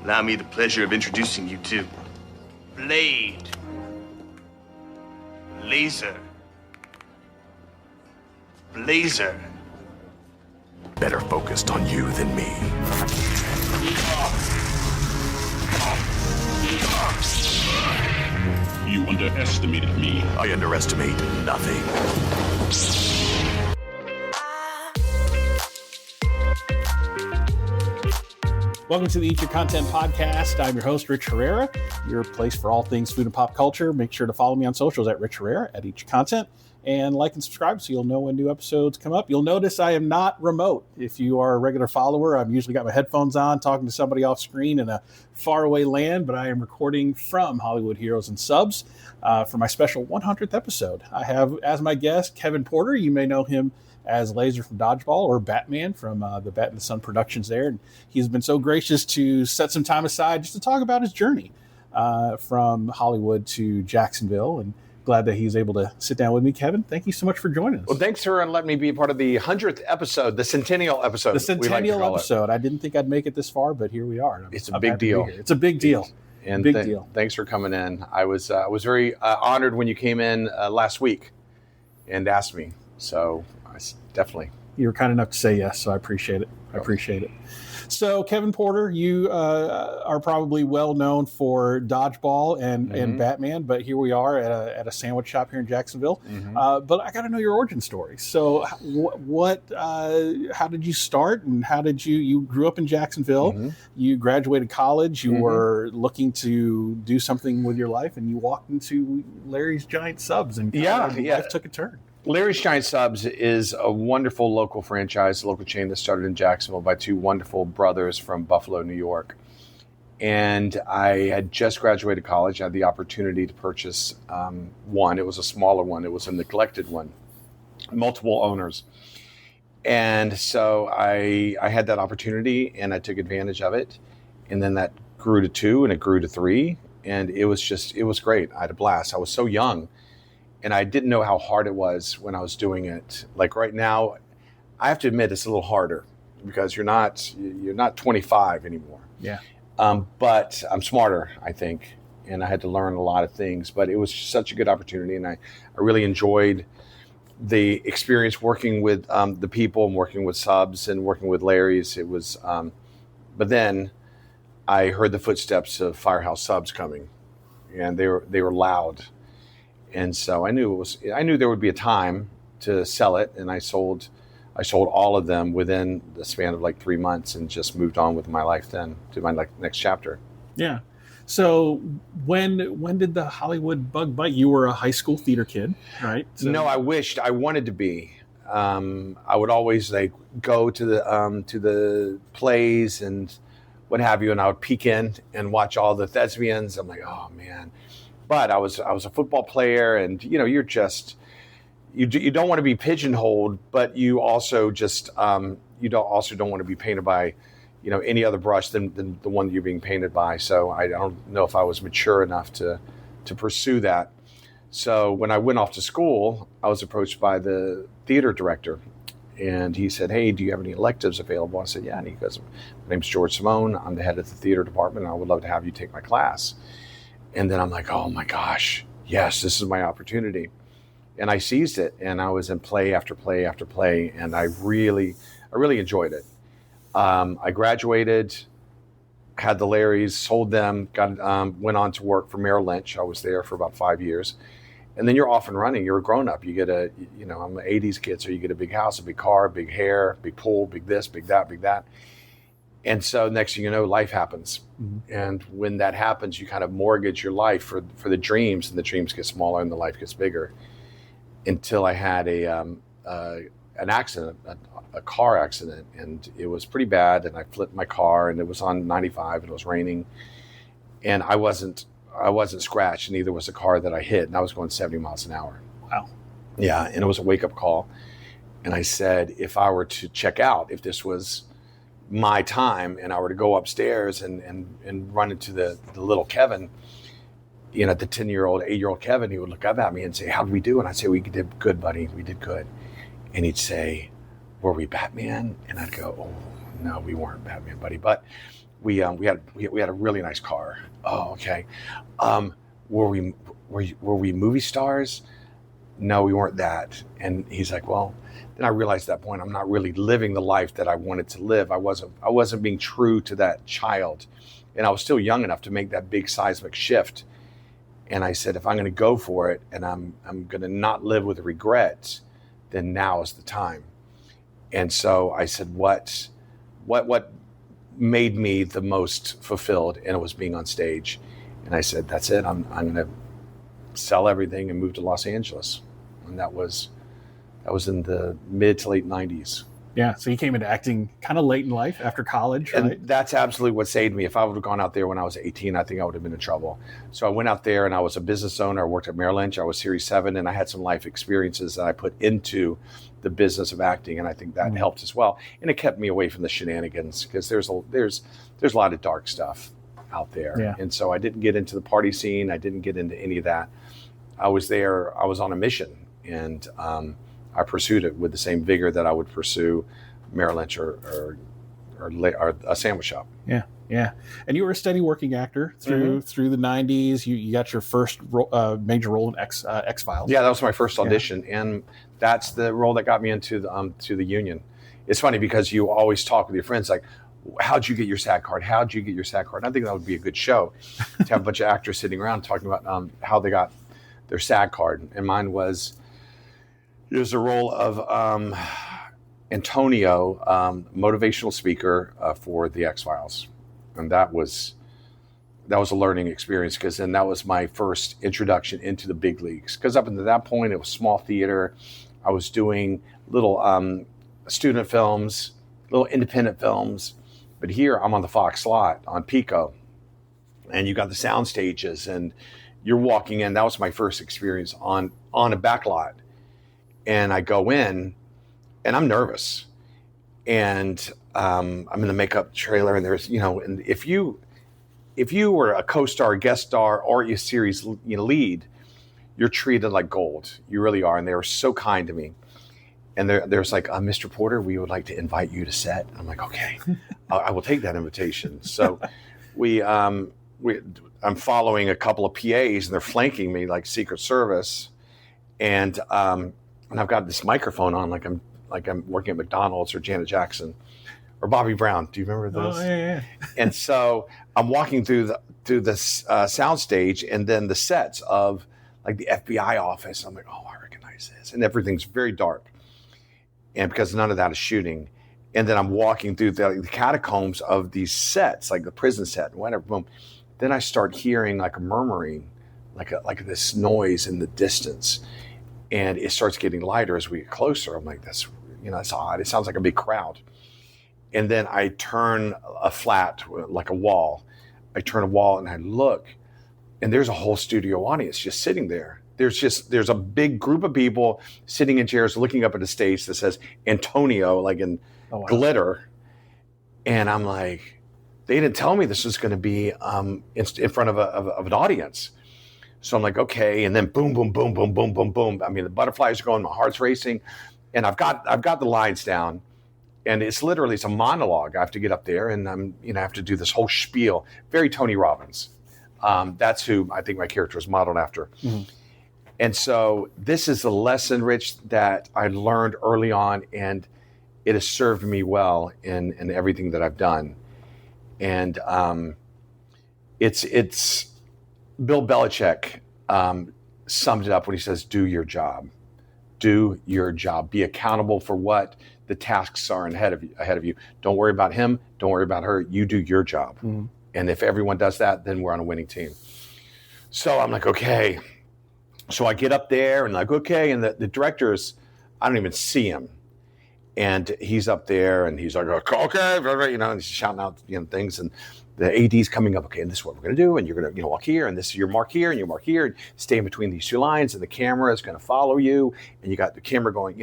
Allow me the pleasure of introducing you to Blade, Laser, Blazer. Better focused on you than me. You underestimated me. I underestimate nothing. Welcome to the Eat Your Content podcast. I'm your host, Rich Herrera, your place for all things food and pop culture. Make sure to follow me on socials at Rich Herrera, at Eat Your Content, and like and subscribe so you'll know when new episodes come up. You'll notice I am not remote. If you are a regular follower, I've usually got my headphones on, talking to somebody off screen in a faraway land, but I am recording from Hollywood Heroes and Subs for my special 100th episode. I have as my guest Kevin Porter. You may know him as Laser from Dodgeball, or Batman from the Bat and the Sun Productions there. And he's been so gracious to set some time aside just to talk about his journey from Hollywood to Jacksonville. And glad that he's able to sit down with me. Kevin, thank you so much for joining us. Well, thanks for letting me be a part of the 100th episode, the centennial episode. The centennial episode. I didn't think I'd make it this far, but here we are. It's a big deal. It's a big deal. And big deal. Thanks for coming in. I was very honored when you came in last week and asked me. So definitely. You were kind enough to say yes, so I appreciate it. I appreciate it. So, Kevin Porter, you are probably well known for Dodgeball and Batman, but here we are at a sandwich shop here in Jacksonville. But I got to know your origin story. So, how did you start, and how did you grew up in Jacksonville? You graduated college. You were looking to do something with your life, and you walked into Larry's Giant Subs, and life took a turn. Larry's Giant Subs is a wonderful local franchise, local chain that started in Jacksonville by two wonderful brothers from Buffalo, New York. And I had just graduated college. I had the opportunity to purchase one. It was a smaller one. It was a neglected one, multiple owners. And so I had that opportunity, and I took advantage of it. And then that grew to 2, and it grew to 3. And it was great. I had a blast. I was so young. And I didn't know how hard it was when I was doing it. Like right now, I have to admit it's a little harder because you're not 25 anymore. Yeah. But I'm smarter, I think, and I had to learn a lot of things. But it was such a good opportunity, and I really enjoyed the experience working with the people and working with subs and working with Larry's. It was, but then I heard the footsteps of Firehouse Subs coming, and they were loud. And so I knew there would be a time to sell it, and I sold all of them within the span of like 3 months, and just moved on with my life then to my next chapter. Yeah. So when did the Hollywood bug bite? You were a high school theater kid, right? So. No, I wanted to be. I would always go to the plays and what have you, and I would peek in and watch all the thespians. I'm like, oh man. But I was a football player, and you're just you don't want to be pigeonholed, but you also just you don't want to be painted by any other brush than the one that you're being painted by. So I don't know if I was mature enough to pursue that. So when I went off to school, I was approached by the theater director, and he said, "Hey, do you have any electives available?" I said, "Yeah." And he goes, "My name's George Simone. I'm the head of the theater department, and I would love to have you take my class." And then I'm like, oh my gosh, yes, this is my opportunity. And I seized it, and I was in play after play after play, and I really enjoyed it. I graduated, had the Larrys, sold them, went on to work for Merrill Lynch. I was there for about 5 years. And then you're off and running. You're a grown up. You get I'm an 80s kid, so you get a big house, a big car, big hair, big pool, big this, big that, big that. And so next thing you know, life happens. And when that happens, you kind of mortgage your life for the dreams, and the dreams get smaller and the life gets bigger. Until I had an accident, a car accident, and it was pretty bad. And I flipped my car, and it was on 95, and it was raining. And I wasn't scratched, and neither was the car that I hit. And I was going 70 miles an hour. Wow. Yeah, and it was a wake-up call. And I said, if I were to check out, if this was my time, and I were to go upstairs and run into the little Kevin, the 10-year-old, 8-year-old Kevin, he would look up at me and say, "How did we do?" And I'd say, "We did good, buddy. We did good." And he'd say, "Were we Batman?" And I'd go, "Oh, no, we weren't Batman, buddy." But we had a really nice car. Oh, okay. Were we movie stars? No, we weren't that. And he's like, well, then I realized at that point I'm not really living the life that I wanted to live. I wasn't being true to that child, and I was still young enough to make that big seismic shift. And I said, if I'm going to go for it and I'm going to not live with regrets, then now is the time. And so I said, what made me the most fulfilled? And it was being on stage. And I said, that's it. I'm going to sell everything and move to Los Angeles. And that was in the mid to late 90s. Yeah, so you came into acting kind of late in life after college, right? And that's absolutely what saved me. If I would have gone out there when I was 18, I think I would have been in trouble. So I went out there and I was a business owner. I worked at Merrill Lynch. I was Series 7, and I had some life experiences that I put into the business of acting, and I think that helped as well. And it kept me away from the shenanigans, because there's a lot of dark stuff out there. Yeah. And so I didn't get into the party scene. I didn't get into any of that. I was there. I was on a mission, and I pursued it with the same vigor that I would pursue Merrill Lynch or a sandwich shop. Yeah, yeah. And you were a steady working actor through the 90s. You got your first major role in X-Files. Yeah, that was my first audition, and that's the role that got me into the union. It's funny because you always talk with your friends like, how'd you get your SAG card? How'd you get your SAG card? And I think that would be a good show to have a bunch of actors sitting around talking about how they got their SAG card. And mine was a role of Antonio, motivational speaker for the X-Files. And that was a learning experience, because then that was my first introduction into the big leagues. Because up until that point, it was small theater. I was doing little student films, little independent films. But here I'm on the Fox lot on Pico, and you got the sound stages, and you're walking in. That was my first experience on a back lot. And I go in, and I'm nervous. And I'm in the makeup trailer, and there's, and if you were a co-star, guest star, or a series lead, you're treated like gold. You really are. And they were so kind to me. And there's like, Mr. Porter, we would like to invite you to set. I'm like, okay, I will take that invitation. So I'm following a couple of PAs, and they're flanking me like Secret Service. And I've got this microphone on, like I'm working at McDonald's or Janet Jackson or Bobby Brown. Do you remember those? Oh, yeah. And so I'm walking through this sound stage, and then the sets of like the FBI office. I'm like, oh, I recognize this. And everything's very dark. And because none of that is shooting. And then I'm walking through the catacombs of these sets, like the prison set, whatever. Boom. Then I start hearing like a murmuring, like this noise in the distance. And it starts getting lighter as we get closer. I'm like, that's odd. It sounds like a big crowd. And then I turn a flat, like a wall. I turn a wall and I look, and there's a whole studio audience just sitting there. There's a big group of people sitting in chairs looking up at a stage that says Antonio, like in glitter. And I'm like, they didn't tell me this was going to be in front of an audience. So I'm like, okay. And then boom, boom, boom, boom, boom, boom, boom. I mean, the butterflies are going, my heart's racing, and I've got the lines down, and it's a monologue. I have to get up there, and I have to do this whole spiel. Very Tony Robbins. That's who I think my character is modeled after. Mm-hmm. And so this is a lesson, Rich, that I learned early on, and it has served me well in everything that I've done. And it's Bill Belichick summed it up when he says, do your job. Do your job. Be accountable for what the tasks are ahead of you. Don't worry about him. Don't worry about her. You do your job. Mm-hmm. And if everyone does that, then we're on a winning team. So I'm like, okay. So I get up there and like, okay. And the director's, I don't even see him. And he's up there and he's like, okay, and he's shouting out, things. And the AD's coming up, okay, and this is what we're going to do. And you're going to, walk here, and this is your mark here, and your mark here, and stay in between these two lines. And the camera is going to follow you. And you got the camera going,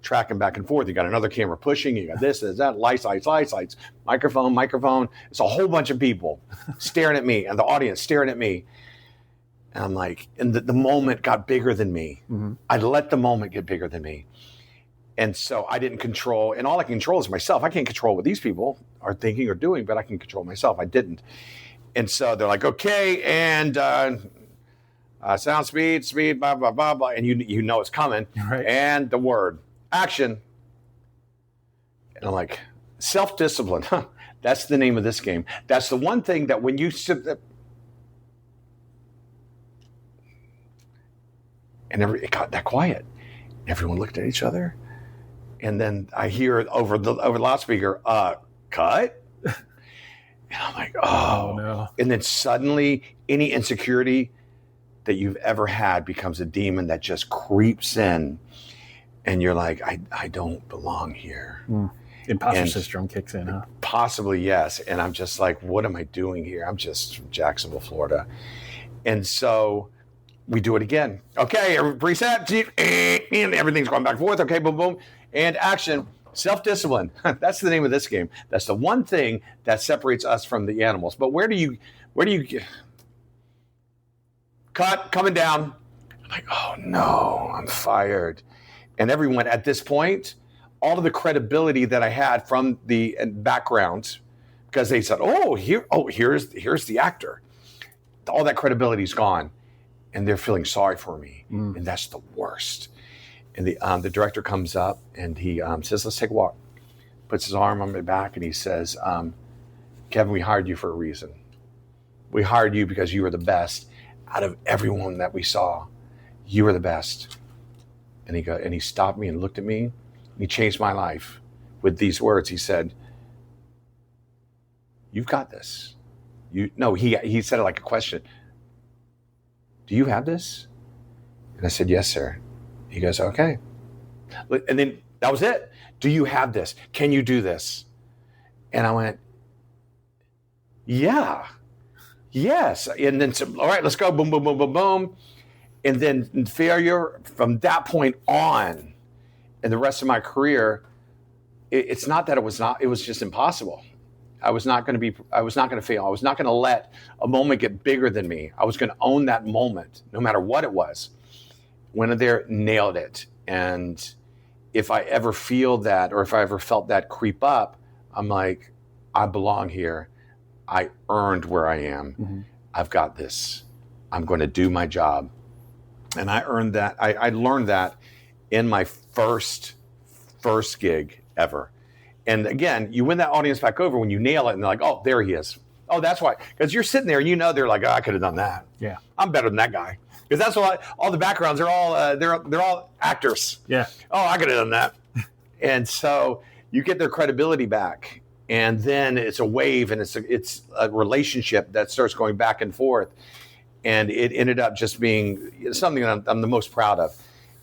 tracking back and forth. You got another camera pushing. You got this and that, lights, microphone. It's a whole bunch of people staring at me, and the audience staring at me. And I'm like, and the moment got bigger than me. Mm-hmm. I let the moment get bigger than me. And so I didn't control, and all I can control is myself. I can't control what these people are thinking or doing, but I can control myself. I didn't. And so they're like, okay, and sound, speed, blah, blah, blah, blah. And you know it's coming. Right. And the word, action. And I'm like, self-discipline. Huh, that's the name of this game. That's the one thing that when you sit there, and it got that quiet. Everyone looked at each other. And then I hear over the loudspeaker, cut. And I'm like, oh no. And then suddenly any insecurity that you've ever had becomes a demon that just creeps in. And you're like, I don't belong here. Imposter syndrome kicks in, huh? Possibly, yes. And I'm just like, what am I doing here? I'm just from Jacksonville, Florida. And so we do it again. Okay, reset, and everything's going back and forth. Okay, boom, boom. And action, self-discipline. That's the name of this game. That's the one thing that separates us from the animals. But where do you cut, coming down? I'm like, oh no, I'm fired. And everyone at this point, all of the credibility that I had from the background, because they said, here's the actor. All that credibility is gone. And they're feeling sorry for me. And that's the worst. And the director comes up and he says, let's take a walk. Puts his arm on my back and he says, Kevin, we hired you for a reason. We hired you because you were the best out of everyone that we saw. You were the best. And he stopped me and looked at me. And he changed my life with these words. He said, you've got this. He said it like a question. Do you have this? And I said, yes, sir. He goes, okay. And then that was it. Do you have this? Can you do this? And I went, yeah, yes. And then, all right, let's go. Boom, boom, boom, boom, boom. And then failure from that point on in the rest of my career, it's not that it was just impossible. I was not going to fail. I was not going to let a moment get bigger than me. I was going to own that moment, no matter what it was. Went in there, nailed it. And if I ever feel that, or if I ever felt that creep up, I'm like, I belong here. I earned where I am. Mm-hmm. I've got this. I'm going to do my job. And I earned that. I learned that in my first gig ever. And again, you win that audience back over when you nail it and they're like, oh, there he is. Oh, that's why. Because you're sitting there and you know they're like, oh, I could have done that. Yeah. I'm better than that guy. Because that's why all the backgrounds are all they're all actors. Yeah. Oh, I could have done that. And so you get their credibility back. And then it's a wave and it's a relationship that starts going back and forth. And it ended up just being something that I'm the most proud of.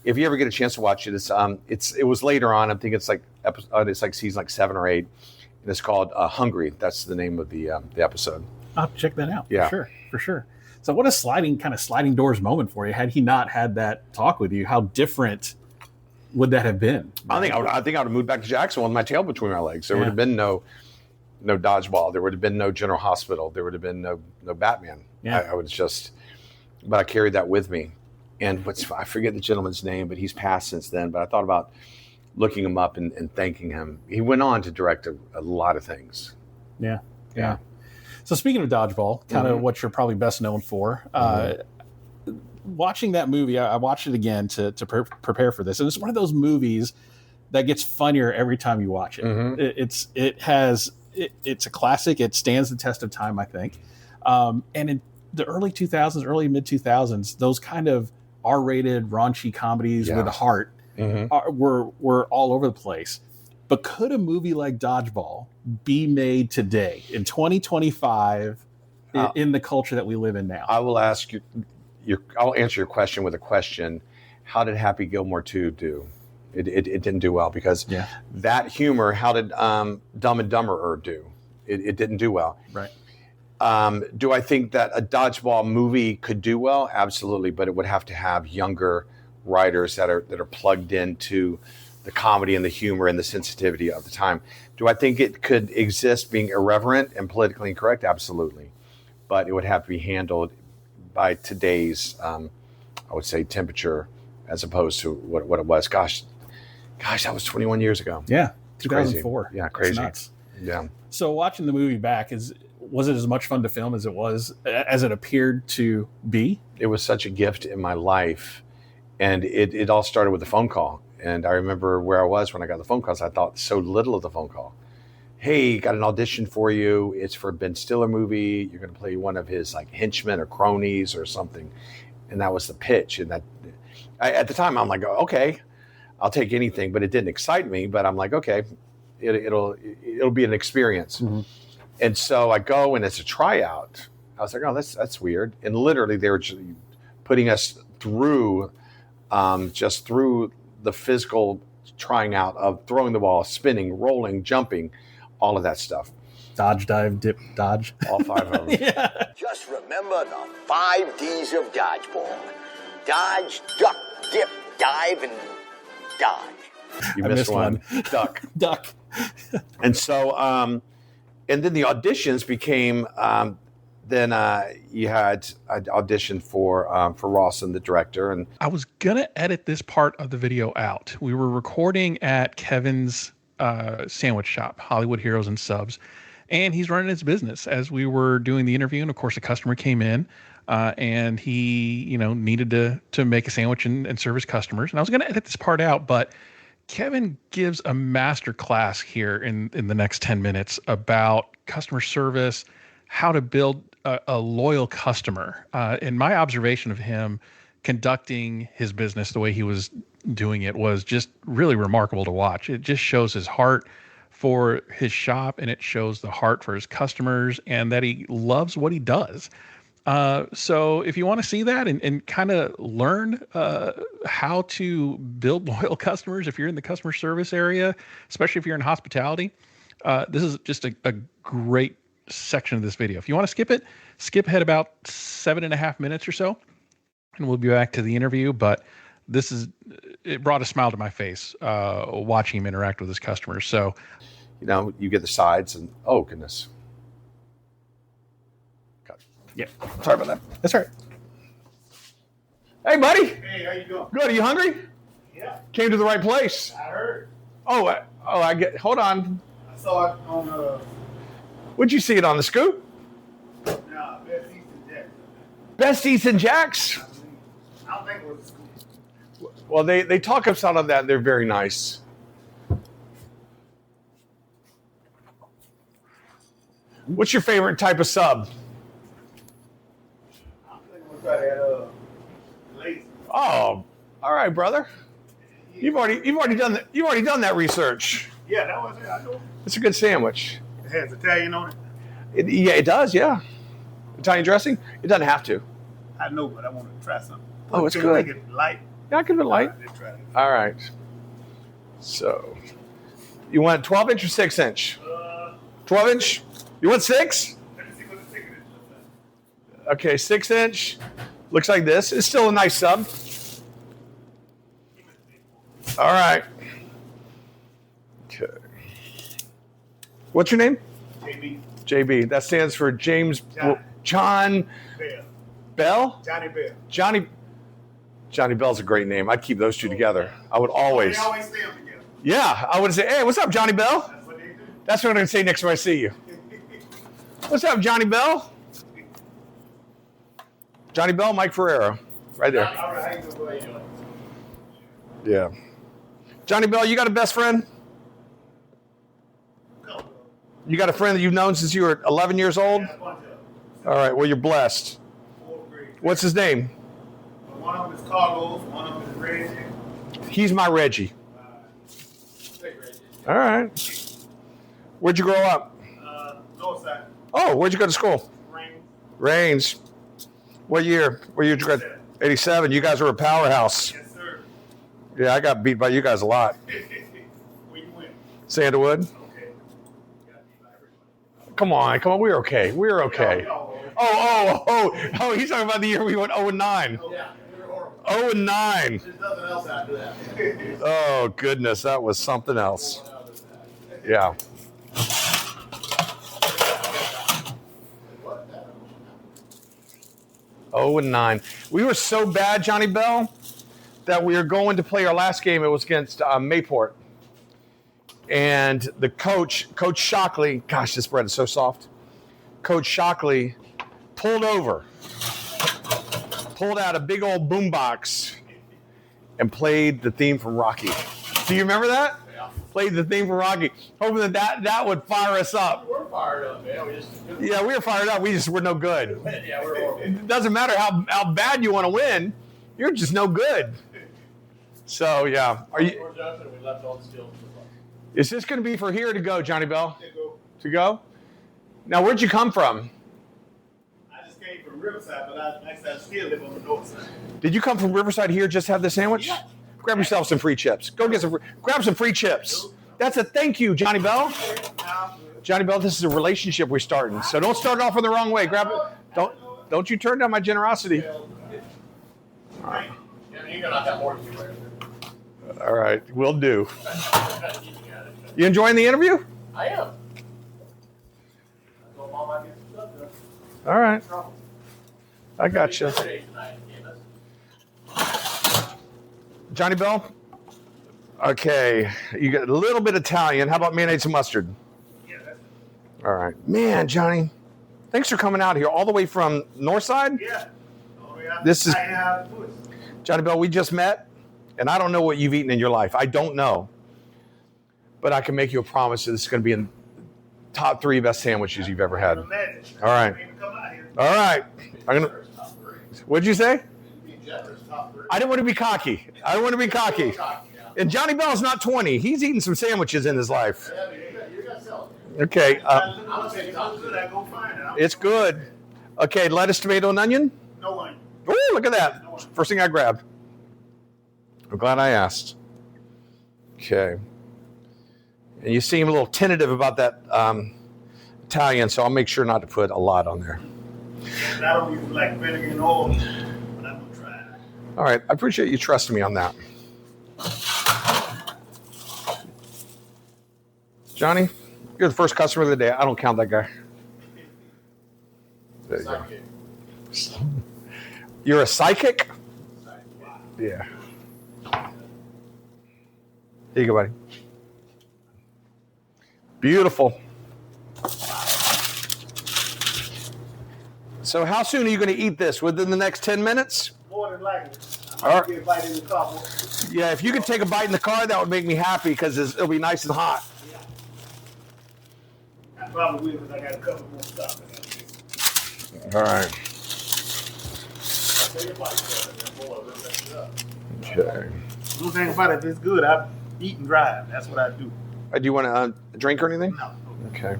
If you ever get a chance to watch it, it was later on. I'm thinking it's like season 7 or 8. And it's called Hungry. That's the name of the episode. I'll have to check that out. Yeah, for sure. So what a sliding doors moment for you. Had he not had that talk with you, how different would that have been? I think I would have moved back to Jacksonville with my tail between my legs. There would have been no Dodgeball. There would have been no General Hospital. There would have been no Batman. Yeah. I was just, but I carried that with me. And I forget the gentleman's name, but he's passed since then. But I thought about looking him up and thanking him. He went on to direct a lot of things. Yeah. So speaking of Dodgeball, kind of what you're probably best known for, watching that movie, I watched it again to prepare for this. And it's one of those movies that gets funnier every time you watch it. Mm-hmm. It's a classic. It stands the test of time, I think. And in the early 2000s, early mid 2000s, those kind of R-rated raunchy comedies with a heart were all over the place. But could a movie like Dodgeball be made today in 2025 in the culture that we live in now? I will ask you. I'll answer your question with a question. How did Happy Gilmore 2 do? It didn't do well because that humor. How did Dumb and Dumberer do? It didn't do well. Right. Do I think that a Dodgeball movie could do well? Absolutely, but it would have to have younger writers that are plugged into the comedy and the humor and the sensitivity of the time. Do I think it could exist being irreverent and politically incorrect? Absolutely, but it would have to be handled by today's, I would say, temperature as opposed to what it was. Gosh, that was 21 years ago. Yeah, 2004. Crazy. Yeah, crazy. That's nuts. Yeah. So watching the movie back, was it as much fun to film as it appeared to be? It was such a gift in my life, and it all started with a phone call. And I remember where I was when I got the phone calls. I thought so little of the phone call. Hey, got an audition for you. It's for a Ben Stiller movie. You're going to play one of his like henchmen or cronies or something. And that was the pitch. And at the time, I'm like, okay, I'll take anything. But it didn't excite me. But I'm like, okay, it'll be an experience. Mm-hmm. And so I go, and it's a tryout. I was like, oh, that's weird. And literally, they were putting us through, just through the physical trying out of throwing the ball, spinning, rolling, jumping, all of that stuff. Dodge, dive, dip, dodge. All 5 of them. Yeah. Just remember the 5 Ds of dodgeball. Dodge, duck, dip, dive, and dodge. You missed one. Duck. Duck. And so, and then the auditions became, then you had an audition for Rawson, the director. And I was going to edit this part of the video out. We were recording at Kevin's sandwich shop, Hollywood Heroes and Subs, and he's running his business as we were doing the interview. And of course, a customer came in and he, needed to make a sandwich and serve his customers. And I was going to edit this part out, but Kevin gives a master class here in the next 10 minutes about customer service, how to build a loyal customer. And my observation of him conducting his business the way he was doing it was just really remarkable to watch. It just shows his heart for his shop, and it shows the heart for his customers, and that he loves what he does. So if you want to see that and kind of learn how to build loyal customers, if you're in the customer service area, especially if you're in hospitality, this is just a great section of this video. If you want to skip ahead about 7.5 minutes or so, and we'll be back to the interview. But it brought a smile to my face watching him interact with his customers. So, you get the sides, and oh goodness. Yeah. Sorry about that. That's all right. Hey, buddy. Hey, how you doing? Good. Are you hungry? Yeah. Came to the right place. I heard. I get. Hold on. I saw it on Would you see it on the scoop? Best East and Jacksonville. Best East and Jacks. I don't think it was a school. Well, they talk us out of that. They're very nice. What's your favorite type of sub? I think we'll try that lazy. Oh, all right, brother. You've already done that. You've already done that research. Yeah, that was it. I know. It's a good sandwich. It has Italian on it. Yeah, it does. Yeah, Italian dressing. It doesn't have to. I know, but I want to try something. Oh, it's Can good. we make it light? Yeah, I can do it light. Let's try it. All right. So, you want 12 inch or 6 inch? 12 inch. You want 6? Let me see what the ticket is. Okay, 6 inch. Looks like this. It's still a nice sub. All right. Okay. What's your name? JB. JB. That stands for James John Bell. Bell? Johnny Bell. Johnny Bell's a great name. I'd keep those two together. I would always. They always stay together. Yeah, I would say, hey, what's up, Johnny Bell? That's what they do. That's what I'm going to say next time I see you. What's up, Johnny Bell? Johnny Bell, Mike Ferreira. Right there. All right, how you doing? Yeah. Johnny Bell, you got a best friend? No. You got a friend that you've known since you were 11 years old? Yeah, a bunch of them. All right, well, you're blessed. 4th grade. What's his name? One of them is Carlos. One of them is Reggie. He's my Reggie. Reggie. All right. Where'd you grow up? Northside. Oh, where'd you go to school? Rains. What year? Where you graduated? 87. You guys were a powerhouse. Yes, sir. Yeah, I got beat by you guys a lot. Where you went? Sandalwood. Okay. Got beat by everybody. Come on. We're okay. We're okay. Oh, he's talking about the year we went 0-9. Yeah, we were horrible. 0-9. There's nothing else after that. Oh, goodness. That was something else. Yeah. Oh, and 9. We were so bad, Johnny Bell, that we were going to play our last game. It was against Mayport. And the Coach Shockley, gosh, this bread is so soft. Coach Shockley pulled out a big old boombox and played the theme from Rocky. Do you remember that? Yeah. Played the theme from Rocky, hoping that would fire us up. We're fired up, man. We were fired up. We just were no good. Yeah, we're horrible. It doesn't matter how bad you want to win. You're just no good. So, yeah. Are you? We left all the skills. Is this going to be for here to go, Johnny Bell? To go? Now, where'd you come from? I just came from Riverside, but I still live on the north side. Did you come from Riverside here just to have the sandwich? Yeah. Grab yourself some free chips. Go get grab some free chips. That's a thank you, Johnny Bell. Johnny Bell, this is a relationship we're starting, so don't start off in the wrong way. Grab it. Don't you turn down my generosity. All right. You're gonna have more than you. All right, will do. You enjoying the interview? I am. All right. I got you. Johnny Bell? Okay, you got a little bit Italian. How about mayonnaise and mustard? Yeah. All right. Man, Johnny, thanks for coming out here all the way from Northside. Yeah. This is Johnny Bell, we just met, and I don't know what you've eaten in your life. I don't know. But I can make you a promise that this is going to be in top 3 best sandwiches you've ever had. All right. All right. What'd you say? I didn't want to be cocky. And Johnny Bell's not 20. He's eaten some sandwiches in his life. Okay. It's good. Okay, lettuce, tomato, and onion? No onion. Oh, look at that. First thing I grabbed. I'm glad I asked. Okay. And you seem a little tentative about that Italian, so I'll make sure not to put a lot on there. I don't even like vinegar and oil, but I'm going to try it. All right. I appreciate you trusting me on that. Johnny, you're the first customer of the day. I don't count that guy. There you go. You're a psychic? Yeah. Here you go, buddy. Beautiful. So how soon are you going to eat this? Within the next 10 minutes? More than likely. All right. Get a bite in the car. Yeah, if you could take a bite in the car, that would make me happy because it'll be nice and hot. Yeah. I probably will because I got a couple more stuff. All right. Okay. The little thing about it, if it's good, I eat and drive. That's what I do. Do you want a drink or anything? No. Okay.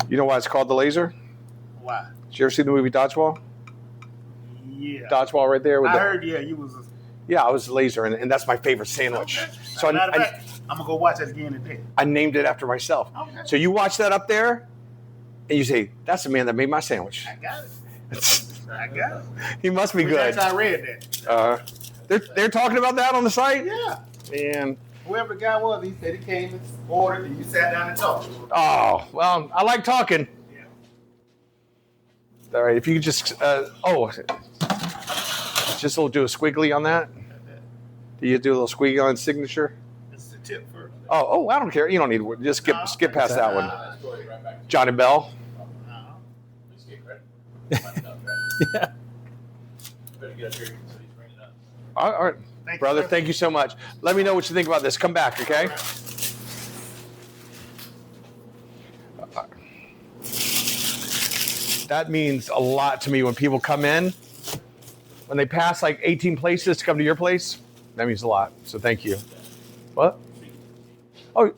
You know why it's called the laser? Why? Did you ever see the movie Dodgeball? Yeah. Dodgeball right there. I heard, you was. Yeah, I was the laser, and that's my favorite sandwich. Okay. So I'm going to go watch that again today. I named it after myself. Okay. So you watch that up there, and you say, that's the man that made my sandwich. I got it. I got it. He must be good. I read that. They're talking about that on the site? Yeah. And whoever the guy was, he said he came and ordered, and you sat down and talked. Oh, well, I like talking. Yeah. All right, if you could just, just do a squiggly on that. Do you do a little squiggly on signature? This is the tip first. Oh, I don't care. You don't need to. Just skip past that one. Johnny Bell. Yeah. All right. Brother, thank you so much. Let me know what you think about this. Come back, okay? That means a lot to me when people come in. When they pass like 18 places to come to your place, that means a lot. So thank you. What? Oh,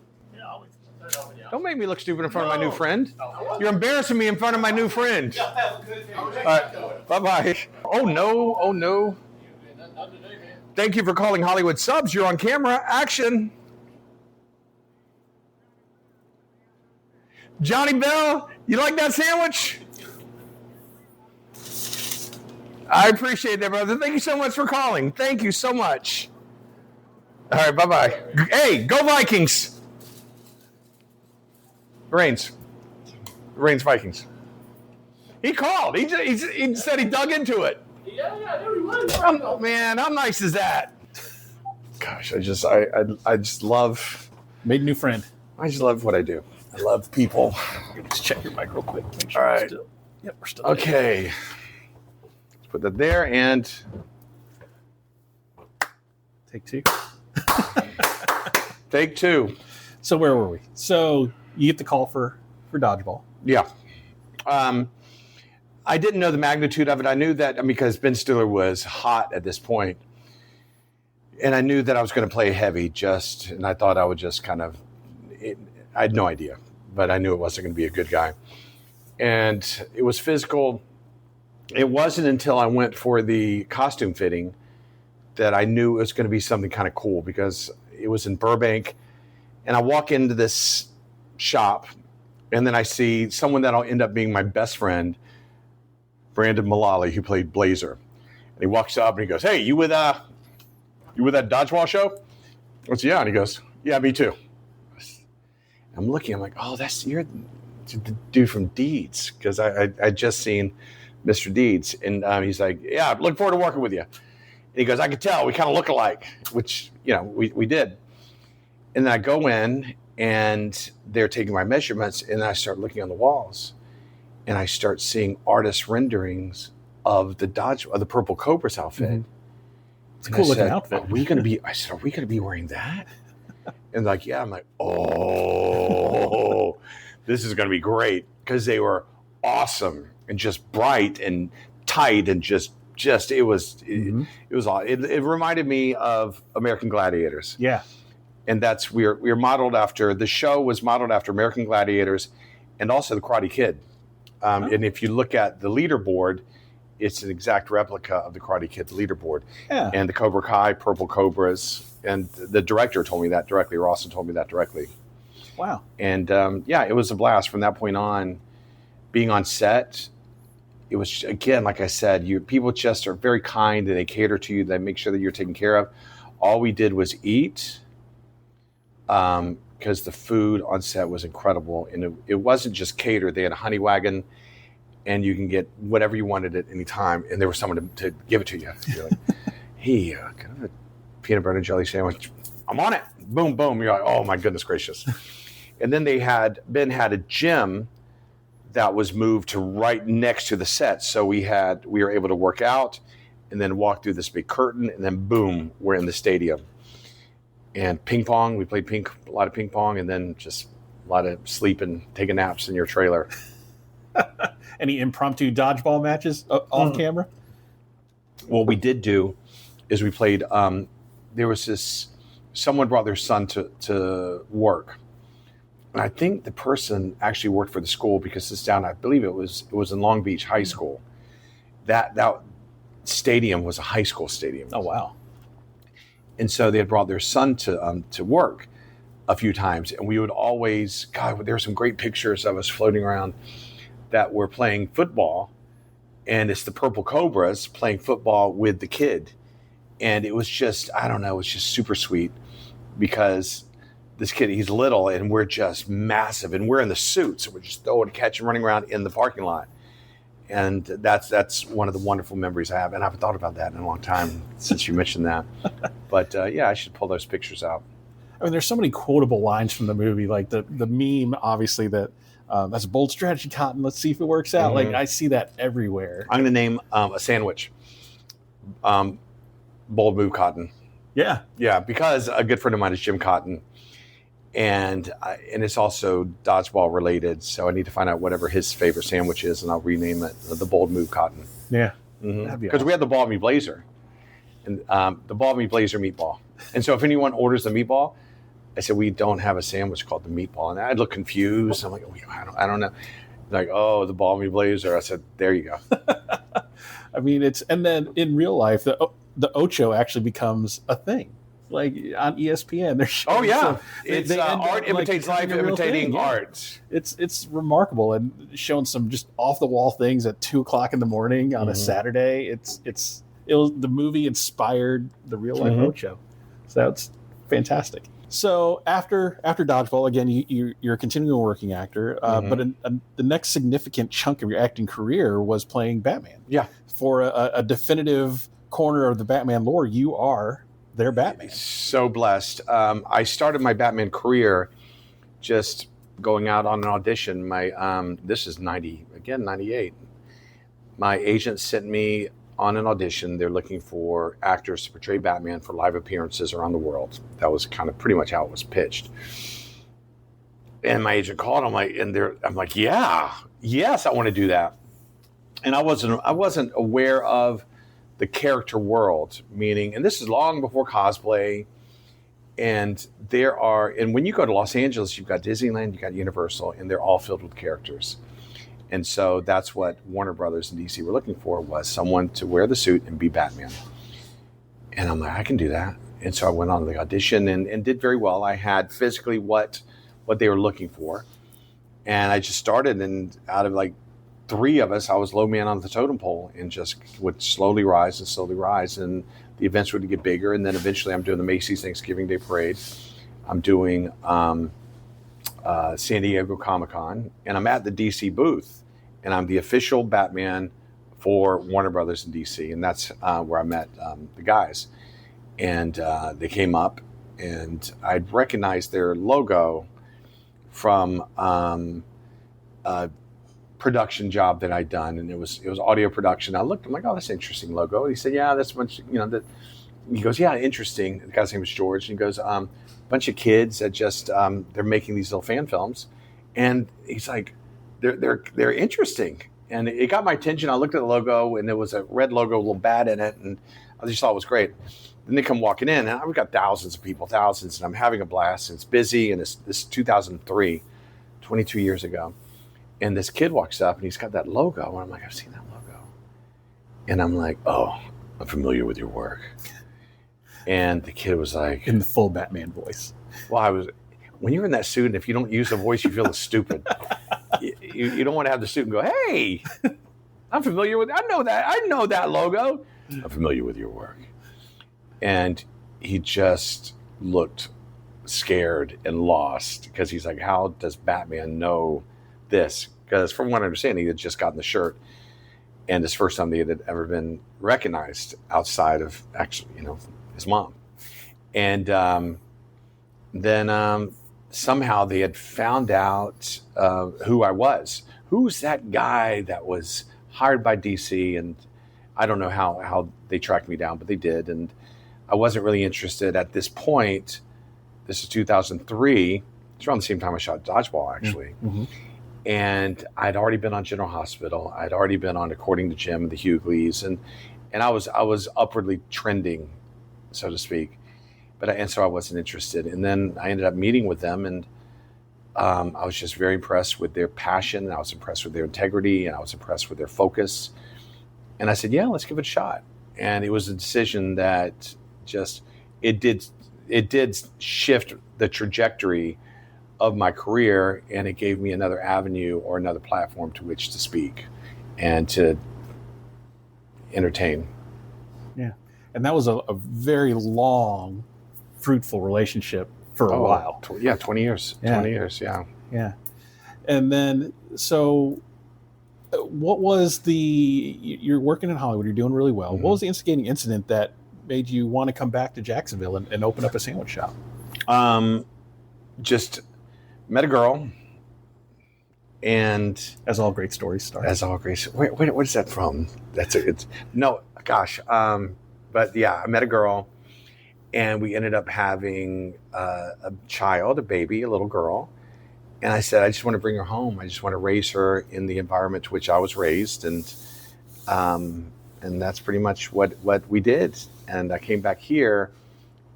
don't make me look stupid in front of my new friend. You're embarrassing me in front of my new friend. All right. Bye-bye. Oh, no. Thank you for calling Hollywood Subs. You're on camera. Action. Johnny Bell, you like that sandwich? I appreciate that, brother. Thank you so much for calling. Thank you so much. All right, bye-bye. Hey, go Vikings. Reigns Vikings. He called. He said he dug into it. Yeah, there he was. Man, how nice is that? Gosh, I just love. Made a new friend. I just love what I do. I love people. Just check your mic real quick. Make sure All we're right. still. Yep, we're still. Okay. Let's put that there and Take two. take two. So where were we? So you get the call for Dodgeball. Yeah. I didn't know the magnitude of it. I knew that because Ben Stiller was hot at this point, and I knew that I was going to play heavy and I thought I would just kind of, I had no idea, but I knew it wasn't going to be a good guy. And it was physical. It wasn't until I went for the costume fitting that I knew it was going to be something kind of cool, because it was in Burbank, and I walk into this shop, and then I see someone that'll end up being my best friend, Brandon Mullally, who played Blazer. And he walks up and he goes, "Hey, you with that Dodgeball show?" I said, "Yeah." And he goes, "Yeah, me too." I'm looking, I'm like, "Oh, you're the dude from Deeds," because I'd just seen Mr. Deeds. And he's like, "Yeah, I look forward to working with you." And he goes, "I could tell, we kind of look alike," which, we did. And then I go in, and they're taking my measurements, and I start looking on the walls, and I start seeing artist renderings of the Purple Cobra's outfit. Mm-hmm. It's a cool looking outfit. Are we going to be wearing that? And like, yeah. I'm like, oh, this is going to be great, because they were awesome and just bright and tight and just it was awesome. It reminded me of American Gladiators. Yeah. And that's we're modeled after, the show was modeled after American Gladiators and also the Karate Kid. And if you look at the leaderboard, it's an exact replica of the Karate Kid leaderboard. Yeah. And the Cobra Kai, Purple Cobras, and the director told me that directly. Rawson told me that directly. Wow. And it was a blast from that point on. Being on set, it was, again, like I said, people just are very kind, and they cater to you. They make sure that you're taken care of. All we did was eat, because the food on set was incredible, and it wasn't just catered. They had a honey wagon, and you can get whatever you wanted at any time, and there was someone to give it to you. You're like, "Hey, can I have a peanut butter and jelly sandwich?" "I'm on it." Boom, boom. You're like, "Oh my goodness gracious." And then Ben had a gym that was moved to right next to the set, so we were able to work out and then walk through this big curtain, and then boom, we're in the stadium. And ping pong, we played a lot of ping pong, and then just a lot of sleeping, taking naps in your trailer. Any impromptu dodgeball matches off camera? What we did do is we played, there was someone brought their son to work. And I think the person actually worked for the school, because it's down, I believe it was in Long Beach High School. That stadium was a high school stadium. Oh, wow. And so they had brought their son to work a few times. And we would always, God, there were some great pictures of us floating around that were playing football. And it's the Purple Cobras playing football with the kid. And it was just, I don't know, it's just super sweet, because this kid, he's little, and we're just massive, and we're in the suits, and we're just throwing, catching, running around in the parking lot. And that's one of the wonderful memories I have. And I haven't thought about that in a long time since you mentioned that. But I should pull those pictures out. I mean, there's so many quotable lines from the movie, like the meme, obviously, that that's a bold strategy, Cotton. Let's see if it works out. Mm-hmm. Like, I see that everywhere. I'm going to name a sandwich. Bold Move Cotton. Yeah. Yeah, because a good friend of mine is Jim Cotton. And it's also dodgeball related, so I need to find out whatever his favorite sandwich is, and I'll rename it the Bold Move Cotton. Yeah, because we had the Ball Me Blazer, and the Ball Me Blazer meatball. And so if anyone orders the meatball, I said, we don't have a sandwich called the meatball, and I'd look confused. I'm like, I don't know. Like, oh, the Ball Me Blazer. I said, there you go. I mean, and then in real life, the Ocho actually becomes a thing. Like on ESPN, they're showing. Oh yeah, it's art imitates life, imitating art. It's remarkable, and showing some just off the wall things at 2:00 in the morning on a Saturday. The movie inspired the real life Ocho, so that's fantastic. So after Dodgeball, again, you're a continuing working actor, but the next significant chunk of your acting career was playing Batman. Yeah. For a definitive corner of the Batman lore, you are their Batman. So blessed. I started my Batman career just going out on an audition. This is 98. My agent sent me on an audition. They're looking for actors to portray Batman for live appearances around the world. That was kind of pretty much how it was pitched. And my agent called. I'm like, yes, I want to do that. And I wasn't aware of the character world, meaning, and this is long before cosplay. And when you go to Los Angeles, you've got Disneyland, you've got Universal, and they're all filled with characters. And so that's what Warner Brothers and DC were looking for, was someone to wear the suit and be Batman. And I'm like, I can do that. And so I went on the audition and did very well. I had physically what they were looking for. And I just started, and out of like 3 of us, I was low man on the totem pole and just would slowly rise. And the events would get bigger. And then eventually I'm doing the Macy's Thanksgiving Day Parade. I'm doing San Diego Comic-Con, and I'm at the DC booth, and I'm the official Batman for Warner Brothers in DC, and that's where I met the guys. And they came up, and I'd recognized their logo from a production job that I'd done, and it was audio production. I looked, I'm like, oh, that's an interesting logo. And he said, yeah, that's much, that. He goes, yeah, interesting. The guy's name was George, and he goes, bunch of kids that just they're making these little fan films, and he's like, they're interesting, and it got my attention. I looked at the logo, and there was a red logo, a little bat in it, and I just thought it was great. Then they come walking in, and I've got thousands of people, and I'm having a blast, and it's busy, and this is 2003, 22 years ago, and this kid walks up, and he's got that logo, and I'm like, I've seen that logo, and I'm like, oh, I'm familiar with your work. And the kid was like, in the full Batman voice. Well, when you're in that suit, and if you don't use the voice, you feel stupid. You don't want to have the suit and go, hey, I know that logo. I'm familiar with your work. And he just looked scared and lost, because he's like, how does Batman know this? Because from what I understand, he had just gotten the shirt, and it's the first time they had ever been recognized outside of actually, his mom. And then somehow they had found out who I was. Who's that guy that was hired by DC? And I don't know how they tracked me down, but they did. And I wasn't really interested at this point. This is 2003. It's around the same time I shot Dodgeball, actually. Mm-hmm. And I'd already been on General Hospital. I'd already been on According to Jim and the Hughleys. And I was upwardly trending, so to speak. And so I wasn't interested. And then I ended up meeting with them, and I was just very impressed with their passion. And I was impressed with their integrity, and I was impressed with their focus. And I said, yeah, let's give it a shot. And it was a decision that just, it did shift the trajectory of my career, and it gave me another avenue or another platform to which to speak and to entertain. Yeah. And that was a very long, fruitful relationship for a while. 20 years. Yeah. 20 years, yeah. Yeah. And then, so what was you're working in Hollywood, you're doing really well. Mm-hmm. What was the instigating incident that made you want to come back to Jacksonville and open up a sandwich shop? Just met a girl, and as all great stories start. Wait, what is that from? But yeah, I met a girl, and we ended up having a child, a baby, a little girl. And I said, I just want to bring her home. I just want to raise her in the environment to which I was raised, and that's pretty much what we did. And I came back here,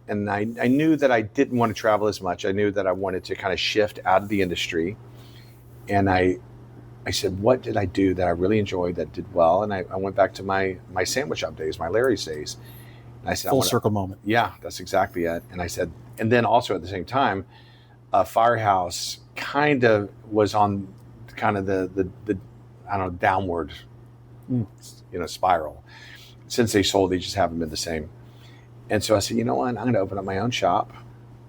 and I knew that I didn't want to travel as much. I knew that I wanted to kind of shift out of the industry. And I said, what did I do that I really enjoyed, that did well? And I went back to my sandwich shop days, my Larry's days. And I said, full circle moment. Yeah, that's exactly it. And I said, and then also at the same time, Firehouse kind of was on kind of the I don't know, downward, spiral. Since they sold, they just haven't been the same. And so I said, you know what? I'm going to open up my own shop,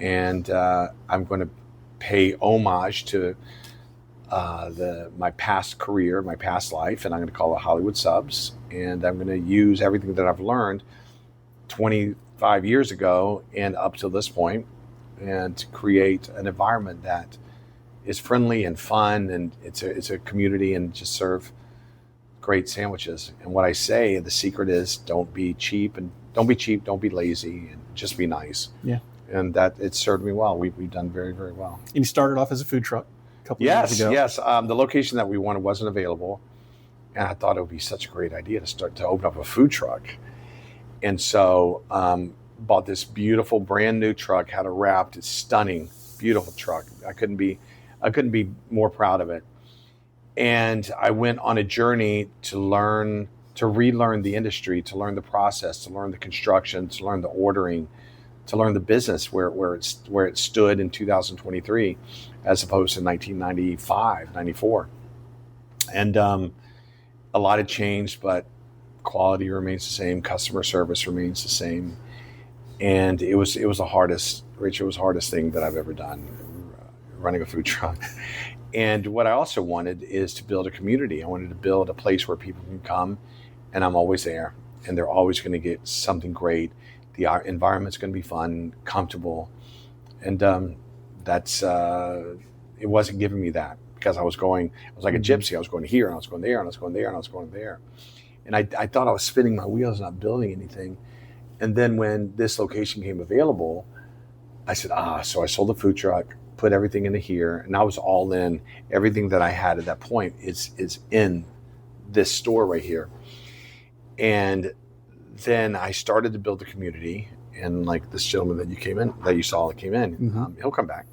and I'm going to pay homage to my past career, my past life, and I'm going to call it Hollywood Subs. And I'm going to use everything that I've learned 25 years ago and up to this point, and to create an environment that is friendly and fun, and it's a community, and just serve great sandwiches. And what I say, the secret is don't be cheap, don't be lazy, and just be nice. Yeah. And that it's served me well. We've done very, very well. And you started off as a food truck a couple of years ago. Yes. The location that we wanted wasn't available, and I thought it would be such a great idea to open up a food truck. And so bought this beautiful brand new truck, had it wrapped. It's stunning, beautiful truck. I couldn't be more proud of it. And I went on a journey to relearn the industry, to learn the process, to learn the construction, to learn the ordering, to learn the business where it stood in 2023 as opposed to 1995, 94. And a lot had changed, but quality remains the same, customer service remains the same. And it was the hardest, Rich, it was the hardest thing that I've ever done, running a food truck. And what I also wanted is to build a community. I wanted to build a place where people can come, and I'm always there, and they're always going to get something great. The environment's going to be fun, comfortable, and it wasn't giving me that, because I was like a gypsy. I was going here, and I was going there, and I was going there, and I was going there. And I thought I was spinning my wheels, not building anything. And then when this location came available, I said, so I sold the food truck, put everything into here, and I was all in. Everything that I had at that point is in this store right here. And then I started to build the community, and like this gentleman that you saw came in, he'll come back.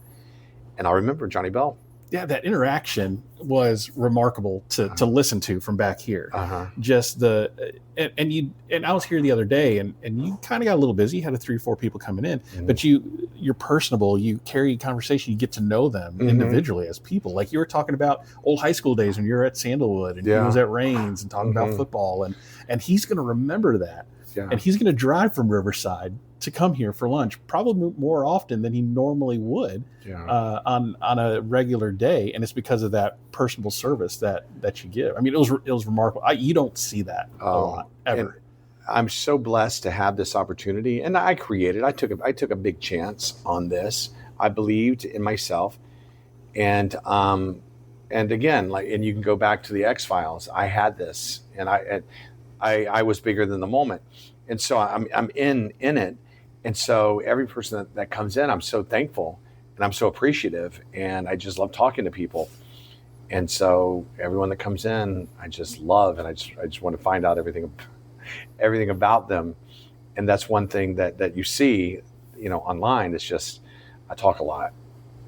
And I remember Johnny Bell. Yeah, that interaction was remarkable to listen to from back here. Just and I was here the other day, and you kind of got a little busy. You had 3 or 4 people coming in, but you're personable. You carry conversation. You get to know them individually as people. Like you were talking about old high school days when you were at Sandalwood, and he was at Rains and talking about football, and he's going to remember that. Yeah. And he's going to drive from Riverside to come here for lunch, probably more often than he normally would on a regular day. And it's because of that personal service that you give. I mean, it was remarkable. You don't see that a lot ever. I'm so blessed to have this opportunity, and I took a big chance on this. I believed in myself, and again, and you can go back to the X-Files. I had this, and I was bigger than the moment. And so I'm in it. And so every person that comes in, I'm so thankful, and I'm so appreciative, and I just love talking to people. And so everyone that comes in, I just love, and I just want to find out everything about them. And that's one thing that you see, online. It's just, I talk a lot.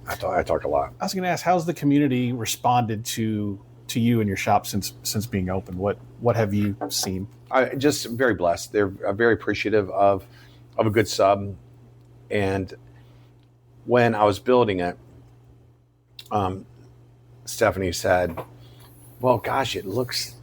I talk a lot. I was going to ask, how's the community responded to you and your shop since being open? What have you seen? Just very blessed. They're very appreciative of a good sub. And when I was building it, Stephanie said, "Well, gosh, it looks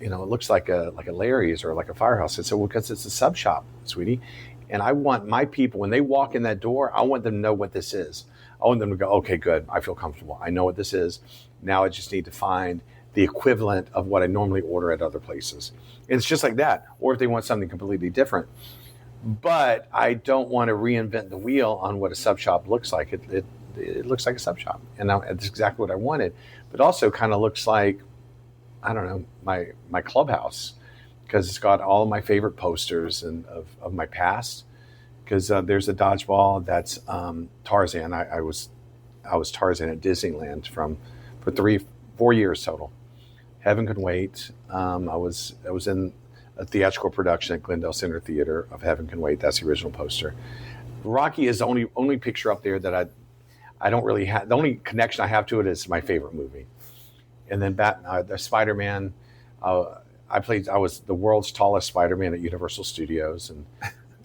like a Larry's or like a Firehouse." I said, "Well, because it's a sub shop, sweetie. And I want my people, when they walk in that door, I want them to know what this is. I want them to go, okay, good. I feel comfortable. I know what this is. Now I just need to find the equivalent of what I normally order at other places." And it's just like that. Or if they want something completely different. But I don't want to reinvent the wheel on what a sub shop looks like. It looks like a sub shop. And that's exactly what I wanted. But also kind of looks like, I don't know, my clubhouse. Because it's got all of my favorite posters of my past. Because there's a Dodgeball that's Tarzan. I was Tarzan at Disneyland for 3-4 years total. Heaven Can Wait. I was in a theatrical production at Glendale Center Theater of Heaven Can Wait. That's the original poster. Rocky is the only picture up there that I don't really have. The only connection I have to it is my favorite movie. And then the Spider-Man. I was the world's tallest Spider-Man at Universal Studios, and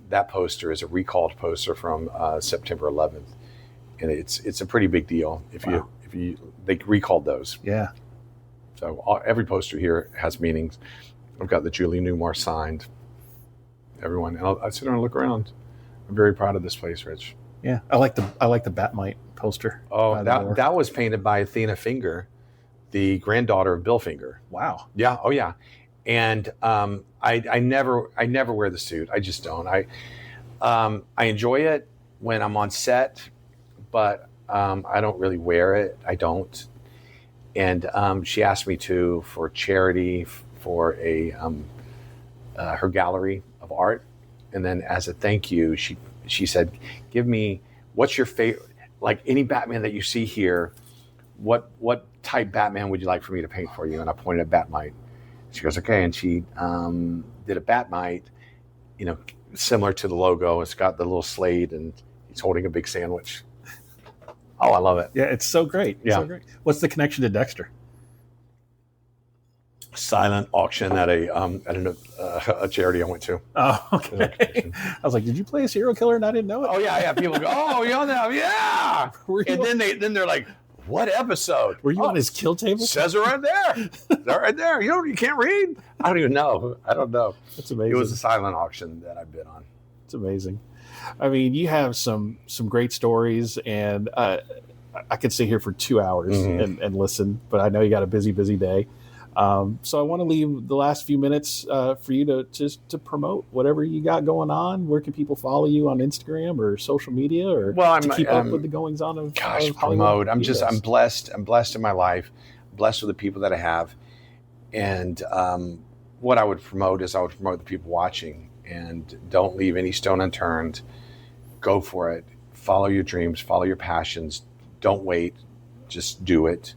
that poster is a recalled poster from September 11th, and it's a pretty big deal if they recalled those. Yeah. So every poster here has meanings. I've got the Julie Newmar signed. Everyone, and I sit there and look around. I'm very proud of this place, Rich. Yeah, I like the Batmite poster. Oh, that was painted by Athena Finger, the granddaughter of Bill Finger. Wow. Yeah. Oh, yeah. And I never wear the suit. I just don't. I enjoy it when I'm on set, but I don't really wear it. I don't. And she asked me to for charity for her gallery of art, and then as a thank you, she said, "Give me what's your favorite, like any Batman that you see here. What type Batman would you like for me to paint for you?" And I pointed at Batmite. She goes, "Okay," and she did a Batmite, similar to the logo. It's got the little slate, and he's holding a big sandwich. Oh, I love it. Yeah, it's so great. Yeah. So great. What's the connection to Dexter? Silent auction at a charity I went to. Oh, okay. I was like, did you play a serial killer and I didn't know it? Oh yeah. People go, "Oh, you're on that, yeah." And then they're like, "What episode? Were you on his kill table?" Says it right there. They're right there. You can't read. I don't even know. I don't know. That's amazing. It was a silent auction that I've been on. It's amazing. I mean, you have some great stories, and I could sit here for 2 hours and listen, but I know you got a busy day. So I want to leave the last few minutes for you to promote whatever you got going on. Where can people follow you on Instagram or social media, or to keep up with the goings on of promote? I'm blessed. I'm blessed in my life. I'm blessed with the people that I have, and what I would promote is the people watching, and don't leave any stone unturned. Go for it. Follow your dreams. Follow your passions. Don't wait. Just do it.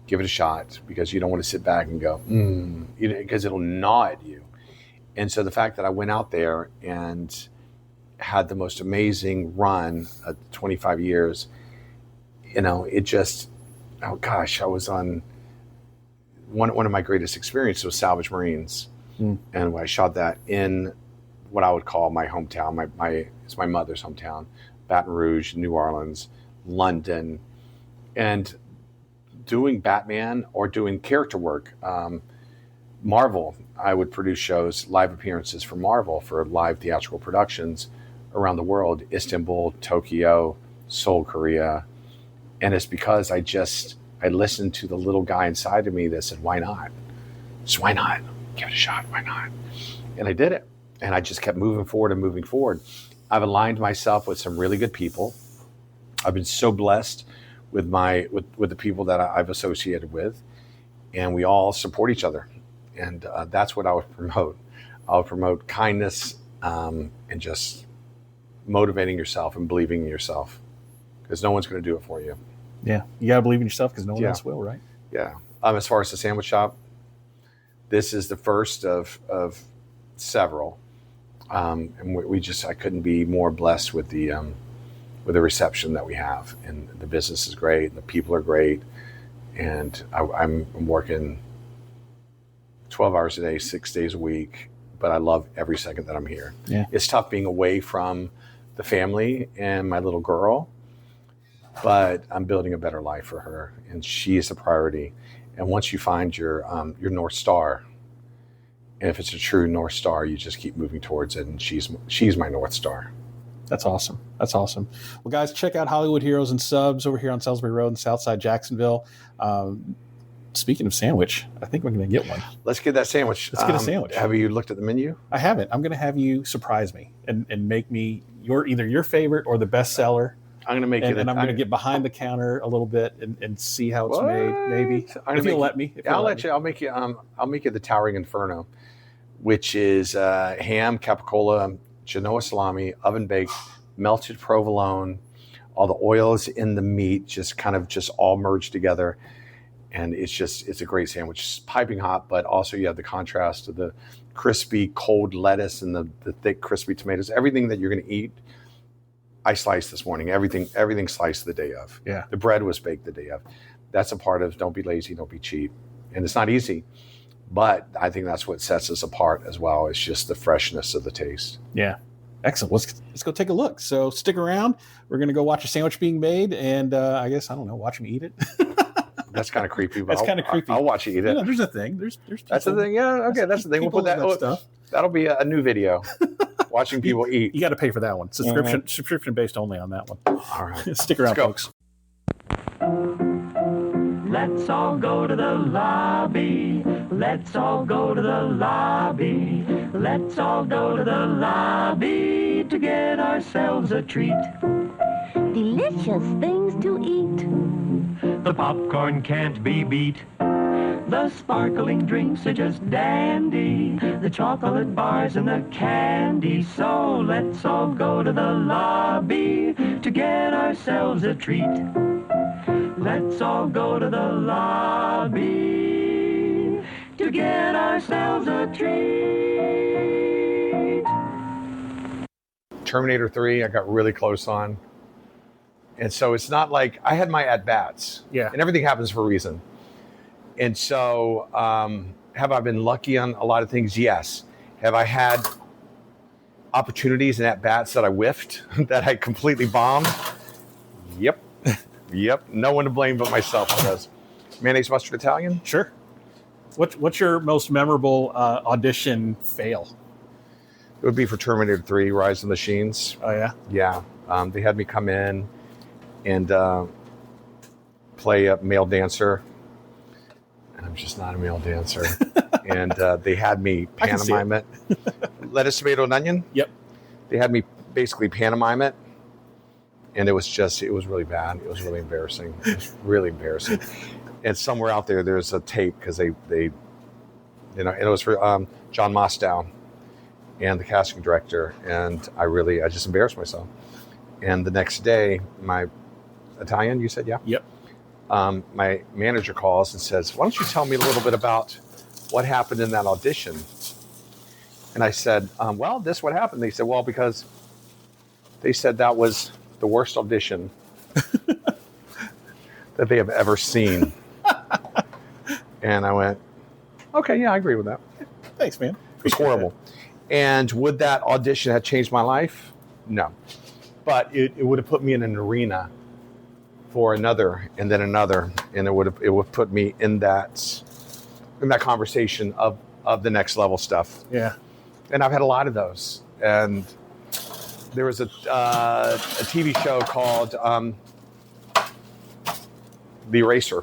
Give it a shot, because you don't want to sit back and go, because it'll gnaw at you. And so the fact that I went out there and had the most amazing run of 25 years, it just, oh gosh, I was on one of my greatest experiences was Salvage Marines. And I shot that in what I would call my hometown. It's my mother's hometown, Baton Rouge, New Orleans, London, and doing Batman or doing character work. Marvel, I would produce shows, live appearances for Marvel for live theatrical productions around the world, Istanbul, Tokyo, Seoul, Korea. And it's because I listened to the little guy inside of me that said, why not? Just why not? Give it a shot. Why not? And I did it. And I just kept moving forward. I've aligned myself with some really good people. I've been so blessed with the people that I've associated with, and we all support each other. And that's what I would promote. I would promote kindness and just motivating yourself and believing in yourself, because no one's going to do it for you. Yeah, you got to believe in yourself, because no one else will, right? Yeah. As far as the sandwich shop, this is the first of several, and I couldn't be more blessed with the reception that we have, and the business is great, and the people are great, and I'm working 12 hours a day, 6 days a week, but I love every second that I'm here. Yeah. It's tough being away from the family and my little girl, but I'm building a better life for her, and she is a priority. And once you find your North Star, and if it's a true North Star, you just keep moving towards it, and she's my North Star. That's awesome. Well, guys, check out Hollywood Heroes and Subs over here on Salisbury Road in Southside Jacksonville. Speaking of sandwich, I think we're going to get one. Let's get that sandwich. Let's get a sandwich. Have you looked at the menu? I haven't. I'm going to have you surprise me and make me either your favorite or the best seller. I'm going to make it. And I'm going to get behind the counter a little bit and see how it's made, maybe. If you'll let me. I'll let you. I'll make you the Towering Inferno, which is ham, capicola, Genoa salami, oven baked, melted provolone, all the oils in the meat, just all merged together. And it's a great sandwich. It's piping hot, but also you have the contrast of the crispy, cold lettuce and the thick, crispy tomatoes. Everything that you're going to eat, I sliced this morning. Everything sliced the day of. Yeah. The bread was baked the day of. That's a part of don't be lazy, don't be cheap. And it's not easy, but I think that's what sets us apart as well. It's just the freshness of the taste. Yeah. Excellent. Let's go take a look. So stick around. We're going to go watch a sandwich being made, and I guess, I don't know, watch me eat it. That's kind of creepy. But That's kind of creepy. I'll watch you eat it. Yeah, there's a thing. There's that's the thing. Yeah. Okay. That's the thing. We'll put that. Stuff. That'll be a new video. watching people eat. You got to pay for that one. Subscription based only on that one. All right. Stick around, folks. Let's all go to the lobby. Let's all go to the lobby. Let's all go to the lobby to get ourselves a treat. Delicious things to eat. The popcorn can't be beat. The sparkling drinks are just dandy. The chocolate bars and the candy. So let's all go to the lobby to get ourselves a treat. Let's all go to the lobby to get ourselves a treat. Terminator 3, I got really close on. And so it's not like I had my at-bats. Yeah. And everything happens for a reason. And so have I been lucky on a lot of things? Yes. Have I had opportunities and at-bats that I whiffed, that I completely bombed? Yep. Yep. No one to blame but myself for those. Mayonnaise, mustard, Italian? Sure. What's your most memorable audition fail? It would be for Terminator 3, Rise of the Machines. Oh, yeah? Yeah. They had me come in and play a male dancer. And I'm just not a male dancer. And they had me pantomime it. Lettuce, tomato, and onion? Yep. They had me basically pantomime it. And it was really bad. It was really embarrassing. It was really embarrassing. And somewhere out there's a tape because they and it was for John Mostow and the casting director. And I just embarrassed myself. And the next day, my Italian, you said, yeah? Yep. My manager calls and says, why don't you tell me a little bit about what happened in that audition? And I said, well, this is what happened. They said, well, because they said that was the worst audition that they have ever seen. And I went, okay, yeah, I agree with that. Thanks, man. It was horrible. And would that audition have changed my life? No. But it would have put me in an arena for another, and then another, and it would put me in that conversation of the next level stuff. Yeah. And I've had a lot of those. And there was a TV show called The Eraser,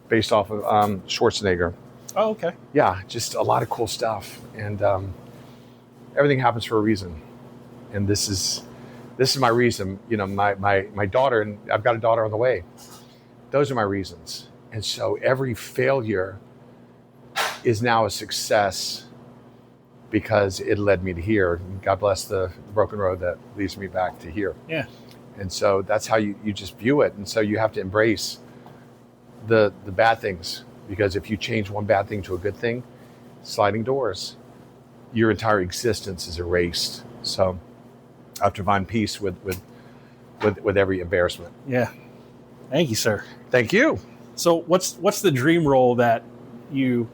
based off of Schwarzenegger. Oh, okay. Yeah, just a lot of cool stuff, and everything happens for a reason. And this is my reason. You know, my daughter, and I've got a daughter on the way. Those are my reasons. And so every failure is now a success because it led me to here. God bless the broken road that leads me back to here. Yeah. And so that's how you just view it. And so you have to embrace the bad things, because if you change one bad thing to a good thing, sliding doors, your entire existence is erased. So I have to find peace with every embarrassment. Yeah. Thank you, sir. Thank you. So what's the dream role that you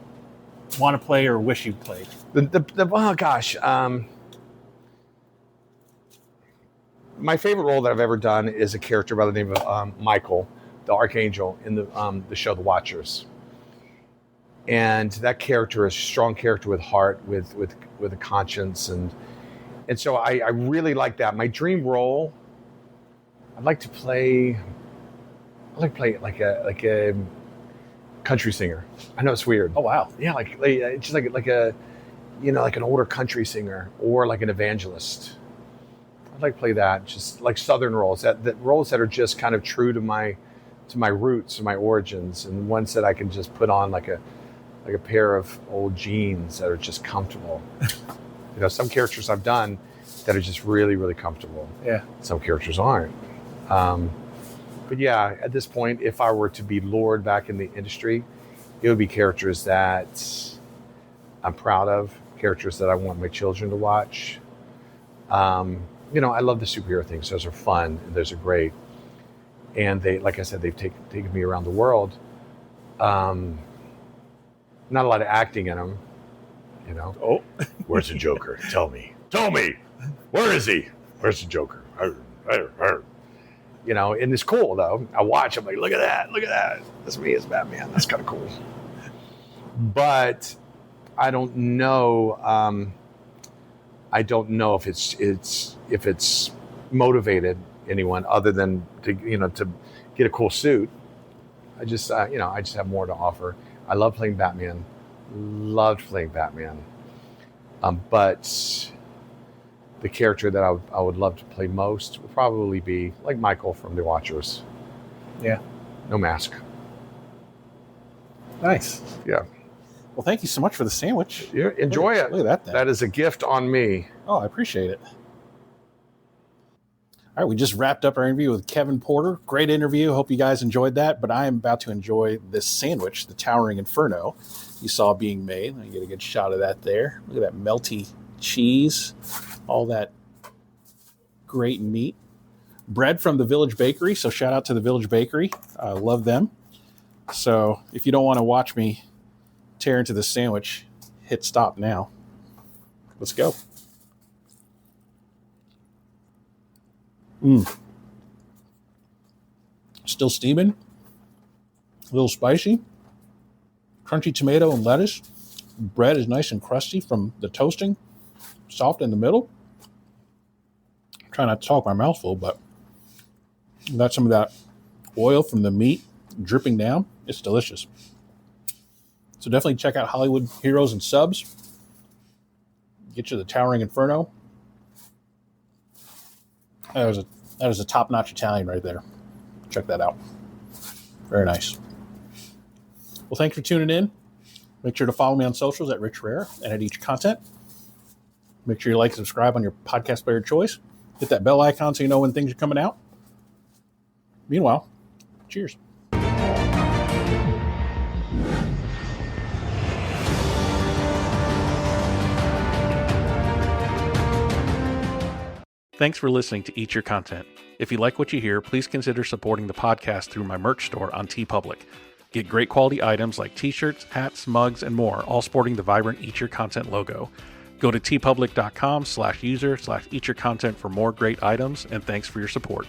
want to play or wish you played? Oh gosh. My favorite role that I've ever done is a character by the name of Michael, the Archangel, in the show The Watchers. And that character is a strong character with heart, with a conscience, and so I really like that. My dream role, I'd like to play like a country singer. I know it's weird. Oh wow. Yeah, just like a like an older country singer, or like an evangelist. I'd like to play that, just like Southern roles, that roles that are just kind of true to my roots and my origins, and ones that I can just put on like a pair of old jeans that are just comfortable. Some characters I've done that are just really, really comfortable. Yeah. Some characters aren't. But yeah, at this point, if I were to be lured back in the industry, it would be characters that I'm proud of, characters that I want my children to watch. I love the superhero things. Those are fun, and those are great. And they, like I said, they've taken me around the world. Not a lot of acting in them, Oh, where's the Joker? Tell me. Where is he? Where's the Joker? And it's cool though. I watch, I'm like, look at that. That's me as Batman. That's kind of cool. But I don't know I don't know if it's motivated anyone other than to get a cool suit. I just have more to offer. I love playing Batman. Loved playing Batman. But the character that I would love to play most would probably be like Michael from The Watchers. Yeah. No mask. Nice. Yeah. Well, thank you so much for the sandwich. Yeah, enjoy it. Look at that thing. That is a gift on me. Oh, I appreciate it. All right, we just wrapped up our interview with Kevin Porter. Great interview. Hope you guys enjoyed that. But I am about to enjoy this sandwich, the Towering Inferno, you saw being made. Let me get a good shot of that there. Look at that melty cheese, all that great meat. Bread from the Village Bakery, so shout out to the Village Bakery. I love them. So if you don't want to watch me tear into the sandwich, hit stop now. Let's go. Still steaming. A little spicy. Crunchy tomato and lettuce. Bread is nice and crusty from the toasting. Soft in the middle. Try not to talk my mouth full, but got some of that oil from the meat dripping down. It's delicious. So definitely check out Hollywood Heroes and Subs. Get you the Towering Inferno. That was a top-notch Italian right there. Check that out. Very nice. Well, thanks for tuning in. Make sure to follow me on socials at Rich Herrera and at Each Content. Make sure you like and subscribe on your podcast player of choice. Hit that bell icon so you know when things are coming out. Meanwhile, cheers. Thanks for listening to Eat Your Content. If you like what you hear, please consider supporting the podcast through my merch store on TeePublic. Get great quality items like t-shirts, hats, mugs, and more, all sporting the vibrant Eat Your Content logo. Go to teepublic.com/user/eatyourcontent for more great items, and thanks for your support.